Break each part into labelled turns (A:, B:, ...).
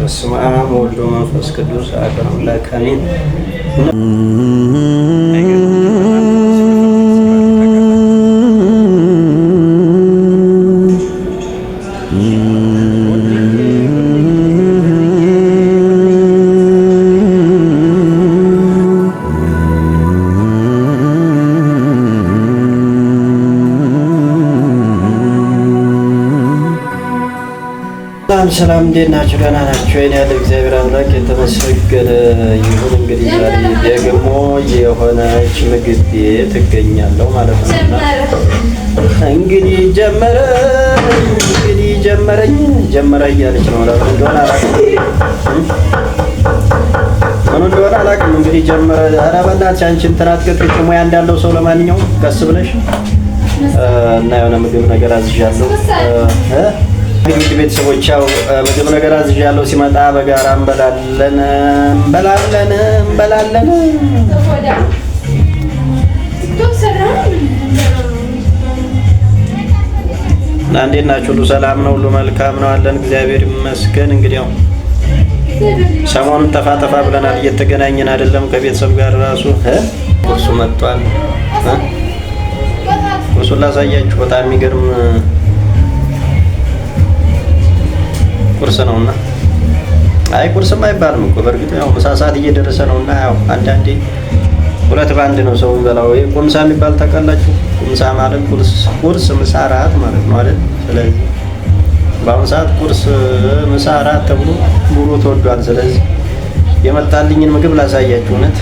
A: በስመ አብ ወወልድ ወመንፈስ ቅዱስ አሐዱ አምላክ አሜን። ሰላም እንዴት ናችሁ? ደህና ናችሁ? እኔ ያለ እግዚአብሔር አምላክ የተመሰገነ ይሁን። እንግዲህ ዛሬ ደግሞ የሆነች ምግብ ቤት እገኛለሁ ማለት ነው። እንግዲህ ጀመረ እያለች ነው። ምን እንደሆነ አላውቅም። እንግዲህ ጀመረ። ኧረ በእናትሽ አንቺ እንትን አትቀጥቅጭ፣ ሙያ እንዳለው ሰው። ለማንኛውም ቀስ ብለሽ እና የሆነ ምግብ ነገር አዝዣለሁ። እንግዲህ ቤተሰቦች ያው ምግብ ነገር አዝዣለሁ። ሲመጣ በጋራ እንበላለን። እንዴት ናችሁ? ሁሉ ሰላም ነው? ሁሉ መልካም ነው አለን። እግዚአብሔር ይመስገን። እንግዲህ ያው ሰሞኑን ጠፋ ብለናል። እየተገናኘን አይደለም ከቤተሰብ ጋር ራሱ። ቁርሱ መጥቷል። ቁርሱን ላሳያችሁ። በጣም የሚገርም ቁርስ ነውና፣ አይ ቁርስም አይባልም እኮ በእርግጥ ያው ምሳ ሰዓት እየደረሰ ነውና፣ ያው አንዳንዴ ሁለት በአንድ ነው ሰው የሚበላው። ይሄ ቁምሳ የሚባል ታውቃላችሁ? ቁምሳ ማለት ቁርስ ምሳ እራት ማለት ነው አይደል? ስለዚህ በአሁኑ ሰዓት ቁርስ ምሳ እራት ተብሎ ሙሉ ተወዷል። ስለዚህ የመጣልኝን ምግብ ላሳያችሁ። እውነት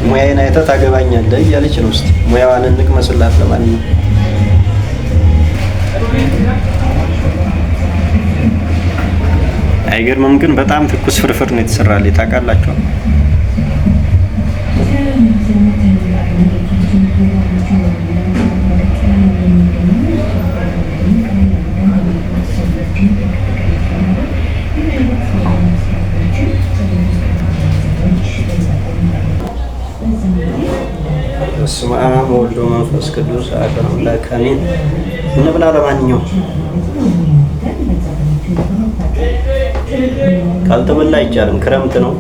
A: ሙያዬን አይተህ ታገባኛለህ እያለች ነው። እስኪ ሙያዋን እንቅመስላት። ለማንኛውም አይገርምም? ግን በጣም ትኩስ ፍርፍር ነው የተሰራልኝ። ታውቃላችሁ? በስመ አብ ወወልድ ወመንፈስ ቅዱስ አሐዱ አምላክ አሜን። እንብላ። ለማንኛውም ካልተበላ አይቻልም። ክረምት ነው።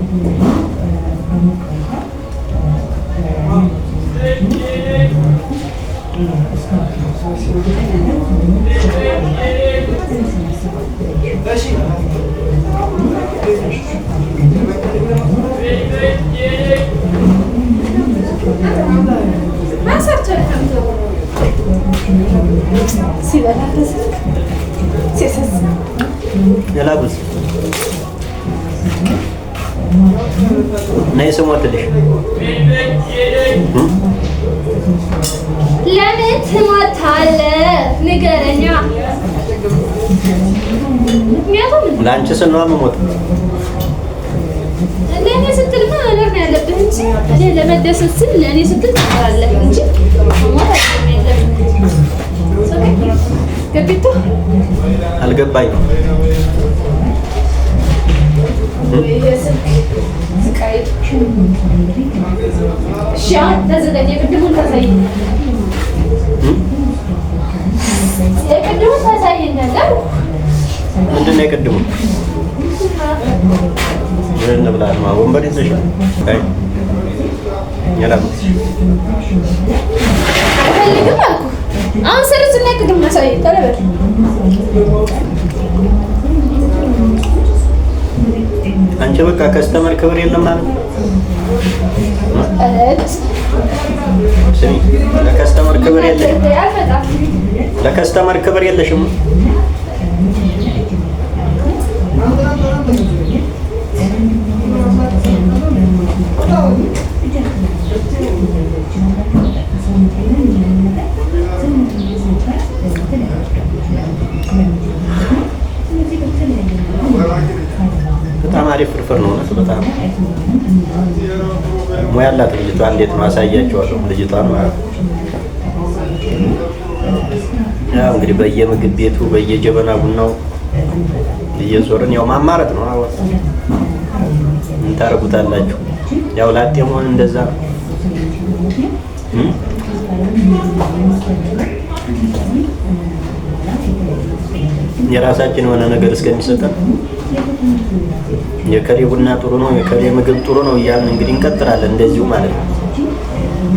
A: የላጉዝ ነይ ስሞትልሽ።
B: ለምን ትሞታለህ? ንገረኛ። ምክንያቱም
A: ለአንቺ ስል ነው የምሞተው።
B: ለእኔ ስትል መኖር ነው ያለብህ እንጂ እኔ ለመደሰት ስል ለእኔ ስትል ትኖራለህ እንጂ መሞት የለብህም። ገቢቶ
A: አልገባኝም። ምንድን ነው የቅድሙ? ምን እንብላለን? ወንበር ይዘሻል?
B: አልፈልግም አልኩህ። አሁን ሰርዝና ቅድም አሳይ። ተለበል
A: አንቺ በቃ ከስተመር ክብር የለም ማለት ነው። ለከስተመር ክብር የለሽም። ለከስተመር ክብር የለሽም። በጣም አሪፍ ፍርፍር ነው። በጣም ሙያ አላት ልጅቷ። እንዴት ነው አሳያቸዋለሁ ልጅቷን ማለት ነው። ያው እንግዲህ በየምግብ ቤቱ በየጀበና ቡናው እየዞርን ያው ማማረጥ ነው። አዎ ምን ታረጉታላችሁ? ያው ላጤ መሆን እንደዛ ነው። የራሳችን የሆነ ነገር እስከሚሰጠን የከሌ ቡና ጥሩ ነው፣ የከሌ ምግብ ጥሩ ነው እያልን እንግዲህ እንቀጥላለን እንደዚሁ ማለት ነው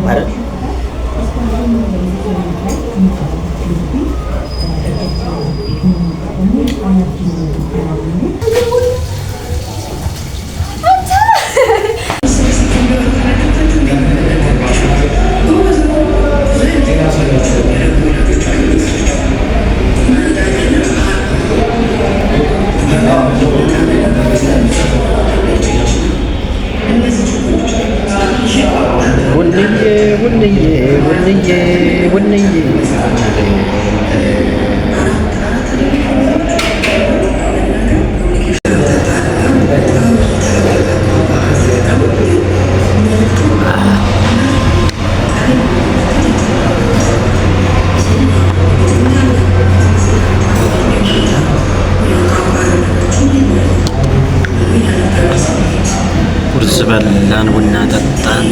A: ማለት ቁርስ በላን፣ ቡና ጠጣን።